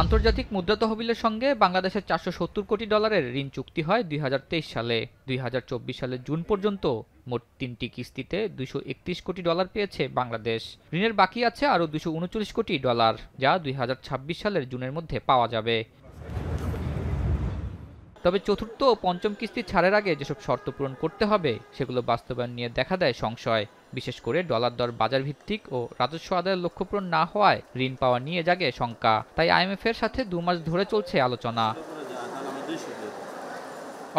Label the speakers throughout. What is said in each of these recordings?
Speaker 1: আন্তর্জাতিক মুদ্রা তহবিলের সঙ্গে বাংলাদেশের 470 কোটি ডলারের ঋণ চুক্তি হয় 2023 সালে। 2024 সালের জুন পর্যন্ত মোট 3টি কিস্তিতে 231 কোটি ডলার পেয়েছে বাংলাদেশ। ঋণের বাকি আছে আরও 239 কোটি ডলার, যা 2026 সালের জুনের মধ্যে পাওয়া যাবে। তবে চতুর্থ ও পঞ্চম কিস্তি ছাড়ের আগে যেসব শর্ত পূরণ করতে হবে সেগুলো বাস্তবায়ন নিয়ে দেখা দেয় সংশয়। বিশেষ করে ডলার দর বাজার ভিত্তিক ও রাজস্ব আদায়ের লক্ষ্য পূরণ না হওয়ায় ঋণ পাওয়া নিয়ে জাগে শঙ্কা। তাই আইএমএফ এর সাথে 2 মাস ধরে চলছে আলোচনা।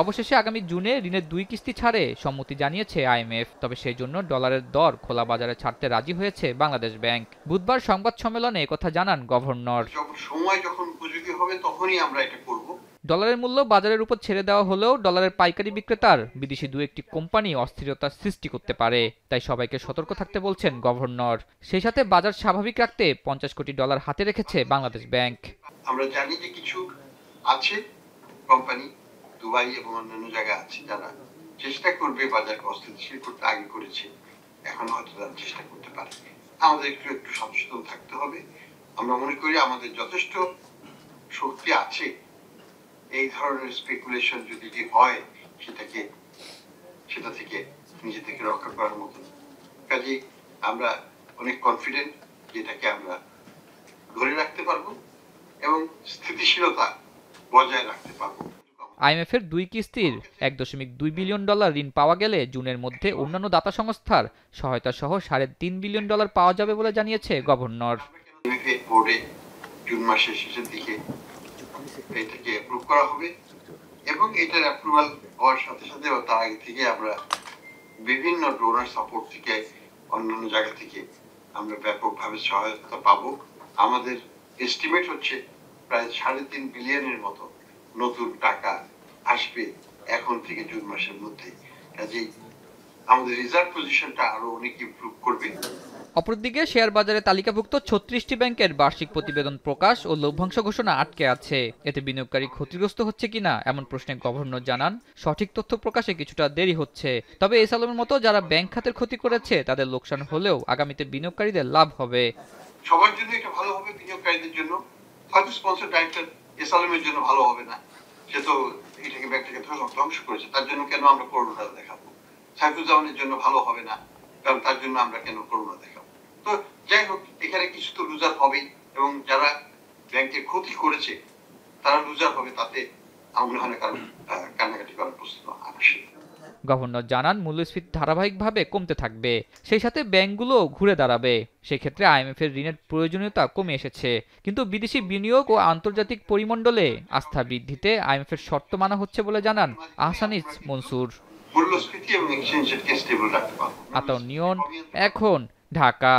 Speaker 1: অবশেষে আগামী জুনে ঋণের 2 কিস্তি ছাড়ে সম্মতি জানিয়েছে আইএমএফ। তবে সেই জন্য ডলারের দর খোলা বাজারে ছাড়তে রাজি হয়েছে বাংলাদেশ ব্যাংক। বুধবার সংবাদ সম্মেলনে একথা জানান গভর্নর।
Speaker 2: সময় যখন উপযোগী হবে তখনই আমরা এটা করব।
Speaker 1: ডলারের মূল্য বাজারের উপর ছেড়ে দেওয়া হলেও ডলারের পাইকারি বিক্রেতার বিদেশি 2-1টি কোম্পানি অস্থিরতার সৃষ্টি করতে পারে। তাই সবাইকে সতর্ক থাকতে বলছেন গভর্নর। সেই সাথে বাজার স্বাভাবিক রাখতে 50 কোটি ডলার হাতে রেখেছে বাংলাদেশ ব্যাংক।
Speaker 2: আমরা জানি যে কিছু আছে কোম্পানি দুবাই এবং অন্যান্য জায়গায় আছে যারা চেষ্টা করবে বাজারকে অস্থিতিশীল করতে, আগে করেছে, এখন হয়তো তারা চেষ্টা করতে পারে। আমাদের একটু সচেতন থাকতে হবে। আমরা মনে করি আমাদের যথেষ্ট শক্তি আছে এই ধরনের স্পেকুলেশন যদি হয় সেটা থেকে নিজে থেকে রক্ষা করার মতন। কাজে আমরা অনেক কনফিডেন্ট যেটাকে আমরা ধরে রাখতে পারবো এবং স্থিতিশীলতা বজায় রাখতে পারবো।
Speaker 1: আইএমএফ এর 2 কিস্তির 1.2 বিলিয়ন ডলার ঋণ পাওয়া গেলে জুনের মধ্যে অন্যান্য দাতা সংস্থার সহায়তা সহ 3.5 বিলিয়ন ডলার পাওয়া যাবে বলে জানিয়েছে গভর্নর।
Speaker 2: বোর্ডে জুন মাসের শেষের দিকে এটাকে অ্যাপ্রুভ করা হবে এবং এটার অ্যাপ্রুভাল হওয়ার সাথে সাথে তার আগে থেকে আমরা বিভিন্ন ডোনার সাপোর্ট থেকে অন্যান্য জায়গা থেকে আমরা ব্যাপকভাবে সহায়তা পাবো। আমাদের এস্টিমেট হচ্ছে প্রায় 3.5 বিলিয়নের মতো নতুন টাকা আসবে এখন থেকে জুন মাসের মধ্যে। কাজেই আমাদের রিজার্ভ পজিশনটা আরো অনেক ইমপ্রুভ করবে।
Speaker 1: অপরদিকে শেয়ার বাজারে তালিকাভুক্ত 36টি ব্যাংকের বার্ষিক প্রতিবেদন প্রকাশ ও লভ্যাংশ ঘোষণা আটকে আছে। এতে বিনিয়োগকারী ক্ষতিগ্রস্ত হচ্ছে কিনা এমন প্রশ্নে গভর্নর জানান, সঠিক তথ্য প্রকাশে কিছুটা দেরি হচ্ছে। তবে এস আলমের মতো যারা ব্যাংক খাতের ক্ষতি করেছে তাদের লোকসান হলেও আগামীতে বিনিয়োগকারীদের লাভ হবে।
Speaker 2: সবার জন্য এটা ভালো হবে, বিনিয়োগকারীদের জন্য। হয়তো স্পন্সর ডাইরেক্টর এস আলমের জন্য ভালো হবে না, সে তো এটাকে ব্যাংকটাকে ধ্বংস করেছে, তার জন্য কেন আমরা করোনা দেখাবো। সাইফুজ্জামানের জন্য ভালো হবে না, কারণ তার জন্য আমরা কেন করোনা দেখাবো। তো যাই হোক, এখানে কিছু তো লুজার হবেই এবং যারা ব্যাংকের ক্ষতি করেছে তারা লুজার হবে, তাতে আমরা মনে হয় না কারণ কান্নাকাটি করার প্রশ্ন আসে।
Speaker 1: গভর্নর জানান, মূল্যস্ফীতি ধারাবাহিকভাবে কমতে থাকবে, সেই সাথে ব্যাংকগুলো ঘুরে দাঁড়াবে। সেই ক্ষেত্রে আইএমএফ এর ঋণের প্রয়োজনীয়তা কমে এসেছে। কিন্তু বিদেশি বিনিয়োগ ও আন্তর্জাতিক পরিমণ্ডলে আস্থা বৃদ্ধিতে আইএমএফ এর শর্ত মানা হচ্ছে বলে জানান আহসানিস মনসুর।
Speaker 2: মূল্যস্ফীতি এবং এক্সচেঞ্জ রেটকে স্টেবল রাখতে পারবো।
Speaker 1: আতাউর নিয়ন, এখন, ঢাকা।